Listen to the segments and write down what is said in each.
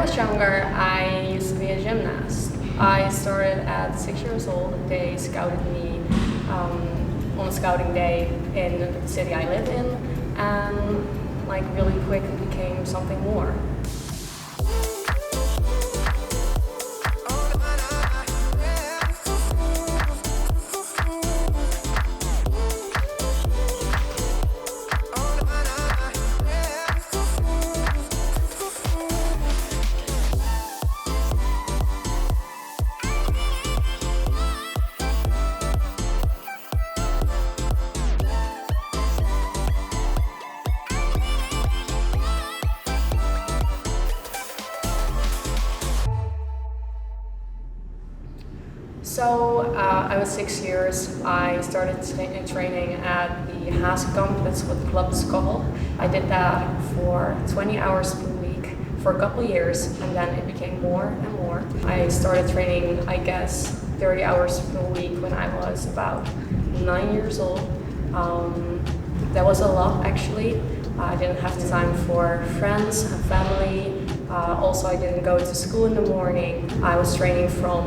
was younger, I used to be a gymnast. I started at 6 years old. They scouted me on a scouting day in the city I live in, and like really quick it became something more. So I was 6 years. I started training at the Haaskamp, that's what the club is called. I did that for 20 hours per week for a couple of years, and then it became more and more. I started training, I guess, 30 hours per week when I was about 9 years old. That was a lot, actually. I didn't have time for friends and family. Also, I didn't go to school in the morning. I was training from,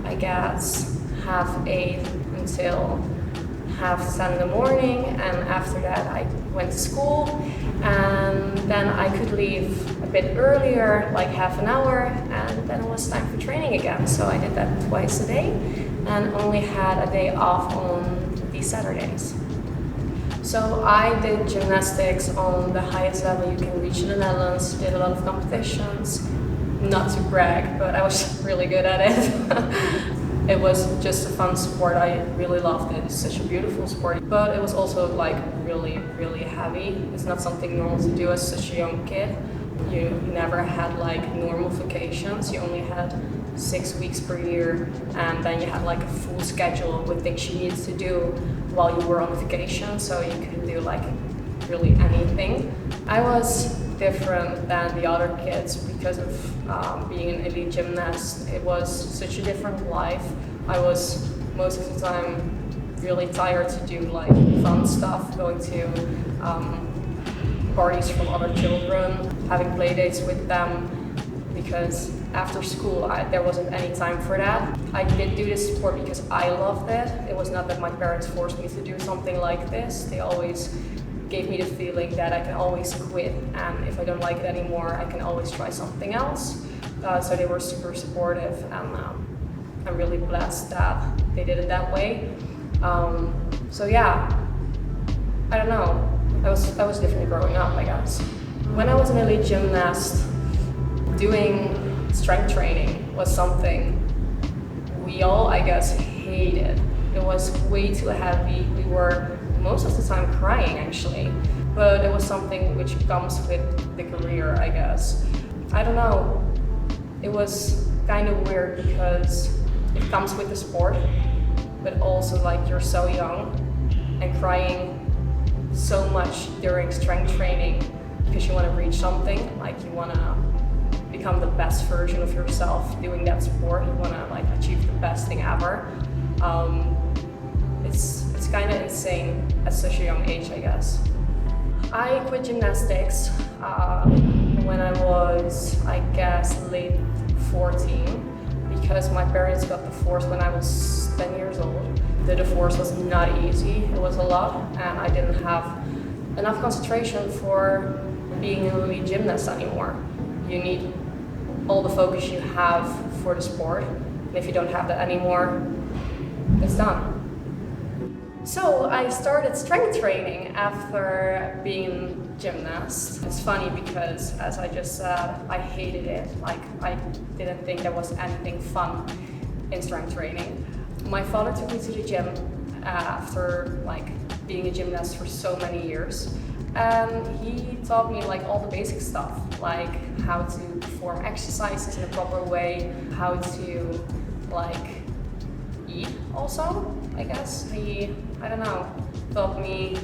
I guess, 8:30 until 10:30 in the morning, and after that I went to school, and then I could leave a bit earlier, like half an hour, and then it was time for training again. So I did that twice a day and only had a day off on these Saturdays. So I did gymnastics on the highest level you can reach in the Netherlands, did a lot of competitions. Not to brag, but I was really good at it. It was just a fun sport. I really loved it. It's such a beautiful sport. But it was also like really, really heavy. It's not something normal to do as such a young kid. You never had like normal vacations. You only had 6 weeks per year, and then you had like a full schedule with things you needed to do while you were on vacation, so you could do like really anything. I was different than the other kids because of being an elite gymnast. It was such a different life. I was most of the time really tired to do like fun stuff, going to parties from other children, having play dates with them, because after school there wasn't any time for that. I did do this sport because I loved it. It was not that my parents forced me to do something like this. They always gave me the feeling that I can always quit, and if I don't like it anymore, I can always try something else. So they were super supportive, and I'm really blessed that they did it that way. So yeah, I don't know. I was different growing up, I guess. When I was an elite gymnast, doing strength training was something we all, I guess, hated. It was way too heavy. We were most of the time crying, actually, but it was something which comes with the career, I guess. I don't know, it was kind of weird because it comes with the sport, but also like you're so young and crying so much during strength training because you want to reach something, like you want to become the best version of yourself doing that sport. You want to like achieve the best thing ever. It's kind of insane at such a young age, I guess. I quit gymnastics when I was, I guess, late 14 because my parents got divorced when I was 10 years old. The divorce was not easy, it was a lot, and I didn't have enough concentration for being an elite gymnast anymore. You need all the focus you have for the sport, and if you don't have that anymore, it's done. So I started strength training after being a gymnast. It's funny because, as I just said, I hated it. Like, I didn't think there was anything fun in strength training. My father took me to the gym after like being a gymnast for so many years, and he taught me like all the basic stuff, like how to perform exercises in a proper way, how to like eat also, I guess. I don't know, taught me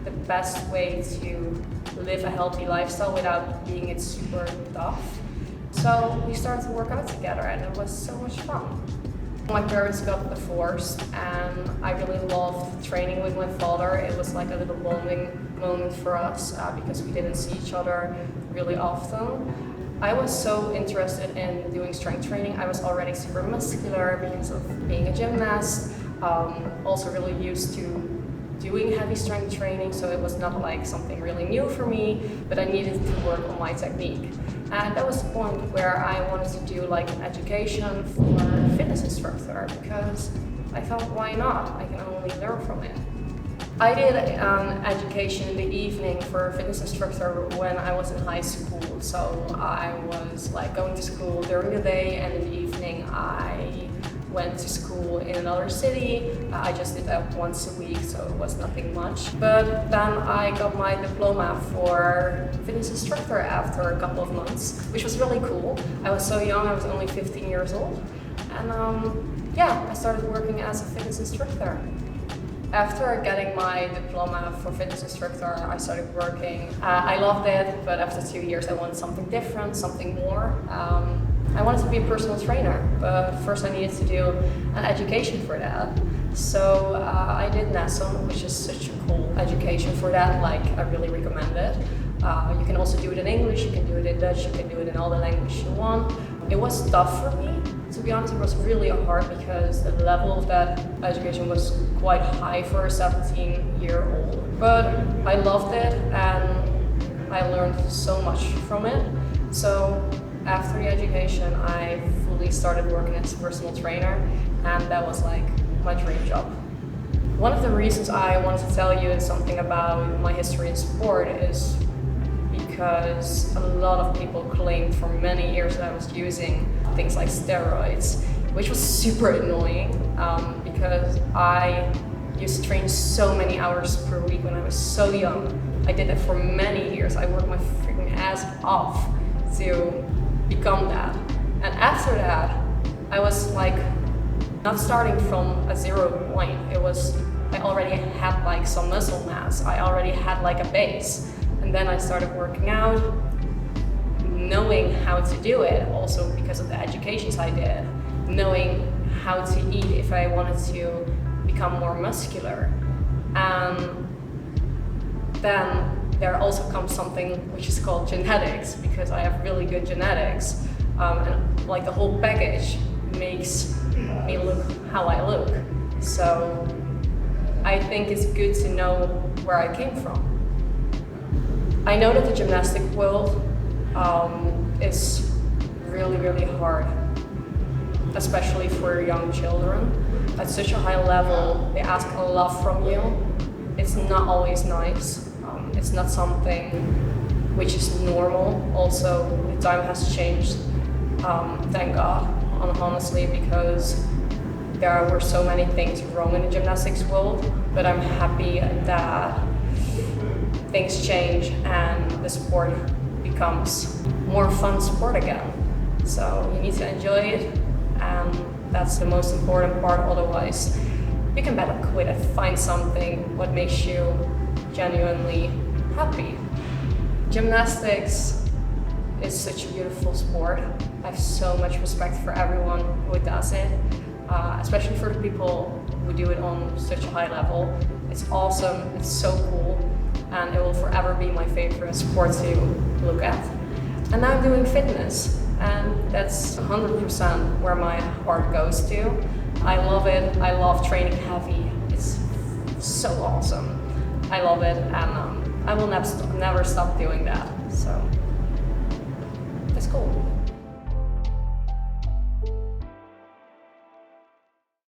the best way to live a healthy lifestyle without being it super tough. So we started to work out together, and it was so much fun. My parents got divorced, and I really loved training with my father. It was like a little bonding moment for us because we didn't see each other really often. I was so interested in doing strength training. I was already super muscular because of being a gymnast. Also really used to doing heavy strength training, so it was not like something really new for me, but I needed to work on my technique. And that was the point where I wanted to do like an education for fitness instructor, because I thought, why not? I can only learn from it. I did an education in the evening for a fitness instructor when I was in high school. So I was like going to school during the day, and in the evening I went to school in another city. I just did that once a week, so it was nothing much. But then I got my diploma for fitness instructor after a couple of months, which was really cool. I was so young, I was only 15 years old. And I started working as a fitness instructor. After getting my diploma for fitness instructor, I started working. I loved it, but after 2 years I wanted something different, something more. I wanted to be a personal trainer, but first I needed to do an education for that. So I did NASM, which is such a cool education for that, like I really recommend it. You can also do it in English, you can do it in Dutch, you can do it in all the languages you want. It was tough for me, to be honest. It was really hard because the level of that education was quite high for a 17-year-old. But I loved it and I learned so much from it. So after the education, I fully started working as a personal trainer, and that was like my dream job. One of the reasons I wanted to tell you something about my history in sport is because a lot of people claimed for many years that I was using things like steroids, which was super annoying because I used to train so many hours per week when I was so young. I did that for many years. I worked my freaking ass off to become that. And after that, I was like not starting from a 0 point. I already had like some muscle mass. I already had like a base. And then I started working out, knowing how to do it, also because of the educations I did, knowing how to eat if I wanted to become more muscular. And then there also comes something which is called genetics, because I have really good genetics, and like the whole package makes me look how I look. So I think it's good to know where I came from. I know that the gymnastic world is really, really hard, especially for young children. At such a high level, they ask a lot from you. It's not always nice. It's not something which is normal. Also, the time has changed, thank God, honestly, because there were so many things wrong in the gymnastics world, but I'm happy that things change and the sport becomes more fun sport again. So you need to enjoy it, and that's the most important part. Otherwise, you can better quit and find something what makes you genuinely happy. Gymnastics is such a beautiful sport. I have so much respect for everyone who does it, especially for the people who do it on such a high level. It's awesome, it's so cool, and it will forever be my favorite sport to look at. And now I'm doing fitness, and that's 100% where my heart goes to. I love it, I love training heavy, it's so awesome. I love it, and I will never stop doing that. So